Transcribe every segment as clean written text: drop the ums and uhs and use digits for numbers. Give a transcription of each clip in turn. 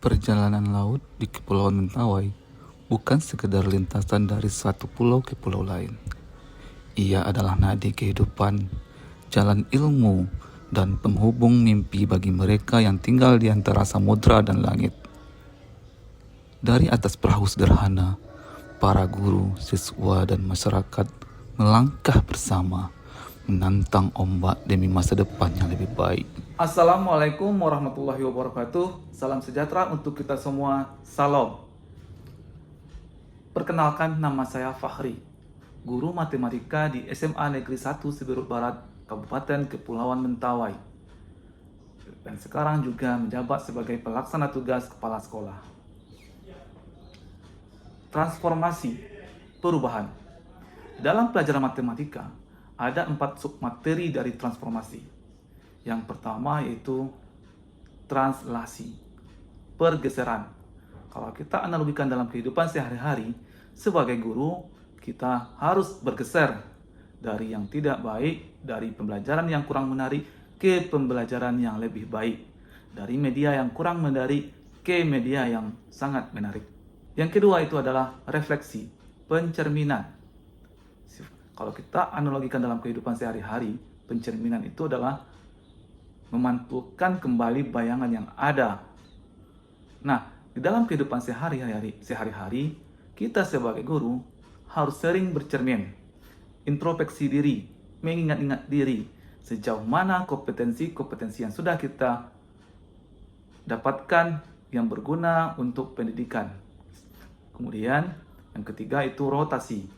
Perjalanan laut di Kepulauan Mentawai bukan sekedar lintasan dari satu pulau ke pulau lain. Ia adalah nadi kehidupan, jalan ilmu, dan penghubung mimpi bagi mereka yang tinggal di antara samudra dan langit. Dari atas perahu sederhana, para guru, siswa, dan masyarakat melangkah bersama, menantang ombak demi masa depan yang lebih baik. Assalamualaikum warahmatullahi wabarakatuh. Salam sejahtera untuk kita semua. Salam. Perkenalkan, nama saya Fahri, guru matematika di SMA Negeri 1 Siberut Barat, Kabupaten Kepulauan Mentawai. Dan sekarang juga menjabat sebagai pelaksana tugas kepala sekolah. Transformasi, perubahan. Dalam pelajaran matematika, ada 4 submateri dari transformasi. Yang pertama yaitu translasi, pergeseran. Kalau kita analogikan dalam kehidupan sehari-hari, sebagai guru, kita harus bergeser dari yang tidak baik, dari pembelajaran yang kurang menarik ke pembelajaran yang lebih baik. Dari media yang kurang menarik ke media yang sangat menarik. Yang kedua itu adalah refleksi, pencerminan. Kalau kita analogikan dalam kehidupan sehari-hari, pencerminan itu adalah memantulkan kembali bayangan yang ada. Nah, di dalam kehidupan sehari-hari, kita sebagai guru harus sering bercermin, introspeksi diri, mengingat-ingat diri, sejauh mana kompetensi-kompetensi yang sudah kita dapatkan yang berguna untuk pendidikan. Kemudian, yang ketiga itu rotasi.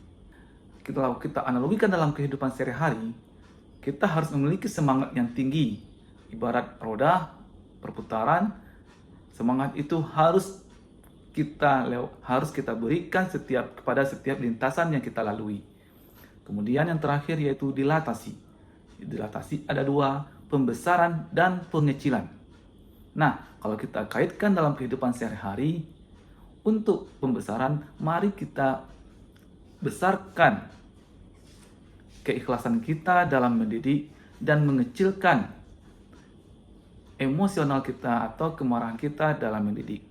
Kalau kita analogikan dalam kehidupan sehari-hari, kita harus memiliki semangat yang tinggi. Ibarat roda perputaran, semangat itu harus kita berikan kepada setiap lintasan yang kita lalui. Kemudian yang terakhir yaitu dilatasi. Dilatasi ada 2, pembesaran dan pengecilan. Nah, kalau kita kaitkan dalam kehidupan sehari-hari, untuk pembesaran, mari kita besarkan keikhlasan kita dalam mendidik dan mengecilkan emosional kita atau kemarahan kita dalam mendidik.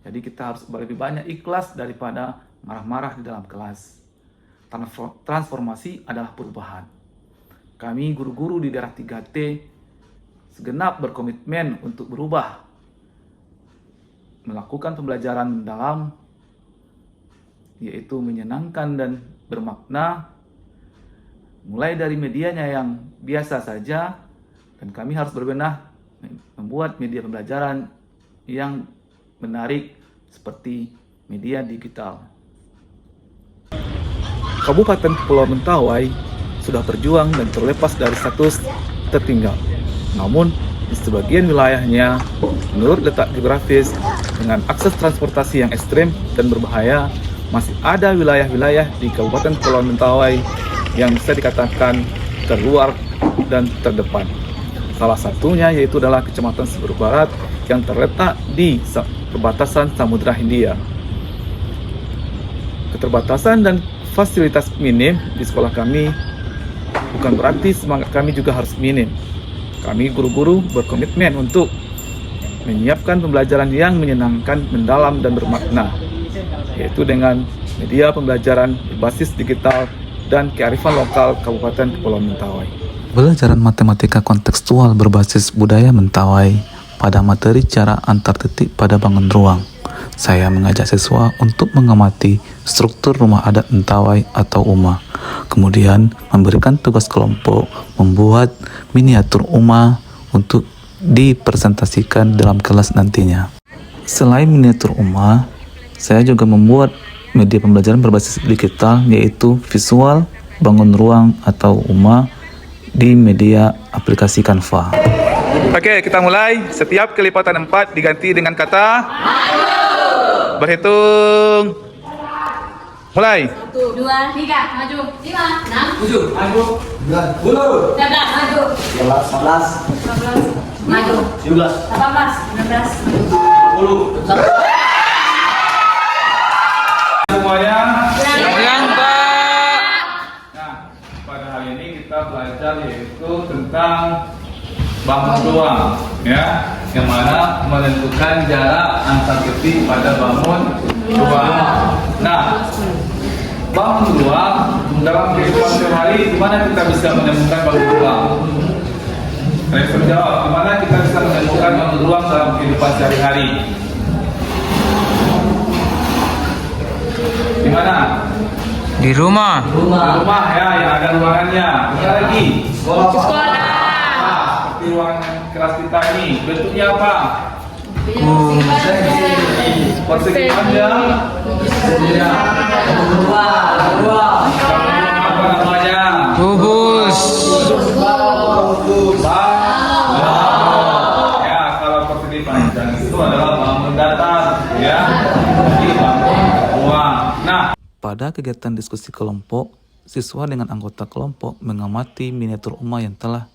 Jadi kita harus lebih banyak ikhlas daripada marah-marah di dalam kelas. Transformasi adalah perubahan. Kami guru-guru di daerah 3T segenap berkomitmen untuk berubah, melakukan pembelajaran mendalam, yaitu menyenangkan dan bermakna, mulai dari medianya yang biasa saja, dan kami harus berbenah membuat media pembelajaran yang menarik seperti media digital. Kabupaten Kepulauan Mentawai sudah berjuang dan terlepas dari status tertinggal. Namun, di sebagian wilayahnya, menurut letak geografis dengan akses transportasi yang ekstrim dan berbahaya, masih ada wilayah-wilayah di Kabupaten Kepulauan Mentawai yang bisa dikatakan terluar dan terdepan. Salah satunya yaitu adalah Kecamatan Siberut Barat yang terletak di perbatasan Samudra Hindia. Keterbatasan dan fasilitas minim di sekolah kami bukan berarti semangat kami juga harus minim. Kami guru-guru berkomitmen untuk menyiapkan pembelajaran yang menyenangkan, mendalam, dan bermakna, yaitu dengan media pembelajaran berbasis digital dan kearifan lokal Kabupaten Kepulauan Mentawai. Pembelajaran matematika kontekstual berbasis budaya Mentawai pada materi cara antar titik pada bangun ruang. Saya mengajak siswa untuk mengamati struktur rumah adat Mentawai atau UMA. Kemudian memberikan tugas kelompok membuat miniatur UMA untuk dipresentasikan dalam kelas nantinya. Selain miniatur UMA, saya juga membuat media pembelajaran berbasis digital yaitu visual bangun ruang atau UMA di media aplikasi Canva. Oke, kita mulai. Setiap kelipatan 4 diganti dengan kata maju. Berhitung. Mulai. 1, 2, 3, maju. 5, 6, 7, maju. 9, 10, 13, maju. 12, 11, 15, maju. 17, 18, 19, 20. Semuanya. Yang Pak. Nah, pada hari ini kita belajar yaitu tentang bangun ruang, ya. yang mana menentukan jarak antar titik pada bangun ruang. Nah, bangun ruang dalam kehidupan sehari-hari, di mana kita bisa menemukan bangun ruang? Kalian jawab, di mana kita bisa menemukan bangun ruang dalam kehidupan sehari-hari? Di mana? Di rumah. Di rumah ya, yang ada ruangannya. Apa lagi? Sekolah. Seperti ruangan kelas kita ini. Bentuknya apa? Persegi panjang. Apa namanya? Kubus. Ya, kalau persegi panjang itu adalah bangun datar, ya. Jadi bangun ruang. Nah, pada kegiatan diskusi kelompok, siswa dengan anggota kelompok mengamati miniatur rumah yang telah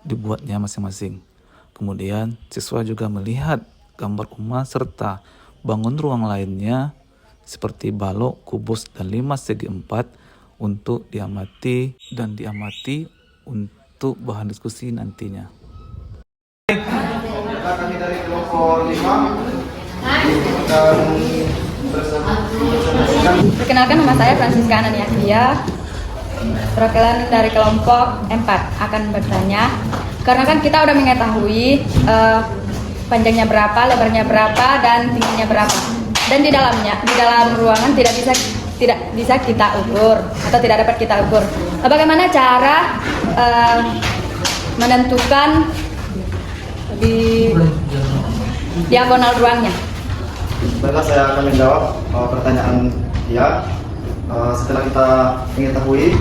dibuatnya masing-masing. Kemudian, siswa juga melihat gambar rumah serta bangun ruang lainnya seperti balok, kubus, dan 5 segi 4 untuk diamati untuk bahan diskusi nantinya. Kami dari kelompok 5 Perkenalkan, nama saya Francisca Ananiasia, perwakilan dari kelompok 4 akan bertanya, karena kan kita udah mengetahui panjangnya berapa, lebarnya berapa, dan tingginya berapa. Dan di dalam ruangan tidak bisa kita ukur atau tidak dapat kita ukur. Bagaimana cara menentukan di diagonal ruangnya? Baiklah, saya akan menjawab pertanyaan dia. Setelah kita mengetahui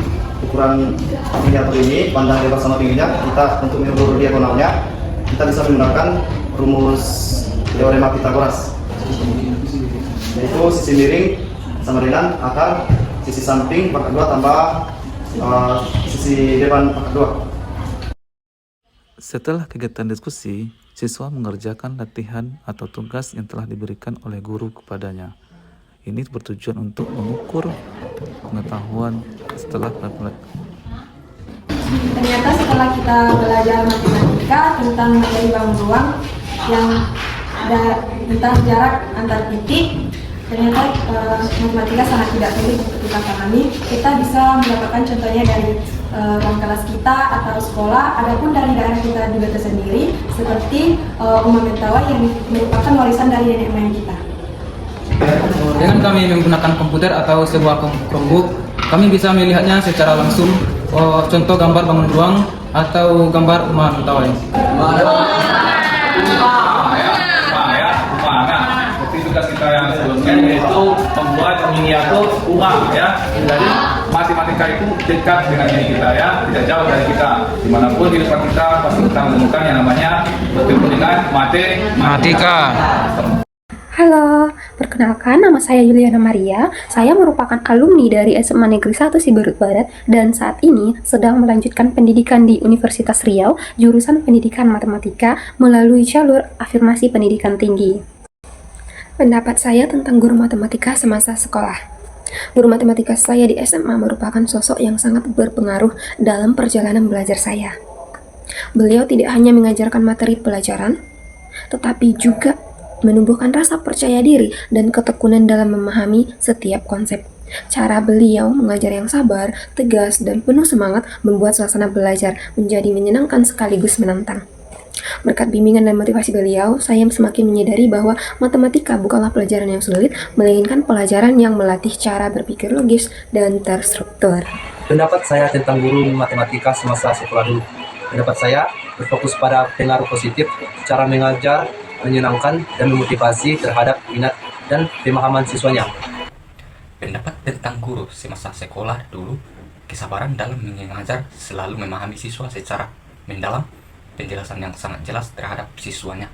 ukuran miniatur ini, panjang, lebar, sama tingginya, kita untuk mengukur diagonalnya, kita bisa menggunakan rumus teorema Pythagoras, yaitu sisi miring sama dengan akar sisi samping pangkat 2 tambah sisi depan pangkat 2. Setelah kegiatan diskusi, siswa mengerjakan latihan atau tugas yang telah diberikan oleh guru kepadanya. Ini bertujuan untuk mengukur pengetahuan setelah Ternyata setelah kita belajar matematika tentang materi bangun ruang yang ada tentang jarak antar titik, ternyata matematika sangat tidak sulit untuk kita pahami. Kita bisa mendapatkan contohnya dari ruang kelas kita atau sekolah, adapun dari daerah kita juga tersendiri, seperti Uma Mentawai yang merupakan warisan dari nenek moyang kita. Dengan kami menggunakan komputer atau sebuah Chromebook, kami bisa melihatnya secara langsung, contoh gambar bangun ruang atau gambar Uma Mentawai. Seperti tugas kita yang sebelumnya, yaitu membuat miniatur rumah, ya. Jadi matematika itu dekat dengan diri kita, ya, tidak jauh dari kita. Dimanapun di depan kita pasti kita menemukan yang namanya bertemu dengan matematika. Halo, perkenalkan nama saya Yuliana Maria. Saya merupakan alumni dari SMA Negeri 1 Siberut Barat dan saat ini sedang melanjutkan pendidikan di Universitas Riau, jurusan Pendidikan Matematika melalui jalur afirmasi pendidikan tinggi. Pendapat saya tentang guru matematika semasa sekolah. Guru matematika saya di SMA merupakan sosok yang sangat berpengaruh dalam perjalanan belajar saya. Beliau tidak hanya mengajarkan materi pelajaran, tetapi juga menumbuhkan rasa percaya diri dan ketekunan dalam memahami setiap konsep. Cara beliau mengajar yang sabar, tegas, dan penuh semangat membuat suasana belajar menjadi menyenangkan sekaligus menantang. Berkat bimbingan dan motivasi beliau, saya semakin menyadari bahwa matematika bukanlah pelajaran yang sulit, melainkan pelajaran yang melatih cara berpikir logis dan terstruktur. Pendapat saya tentang guru matematika semasa sekolah dulu. Pendapat saya berfokus pada pengaruh positif, cara mengajar menyenangkan dan memotivasi terhadap minat dan pemahaman siswanya. Pendapat tentang guru semasa sekolah dulu, kesabaran dalam mengajar, selalu memahami siswa secara mendalam, penjelasan yang sangat jelas terhadap siswanya.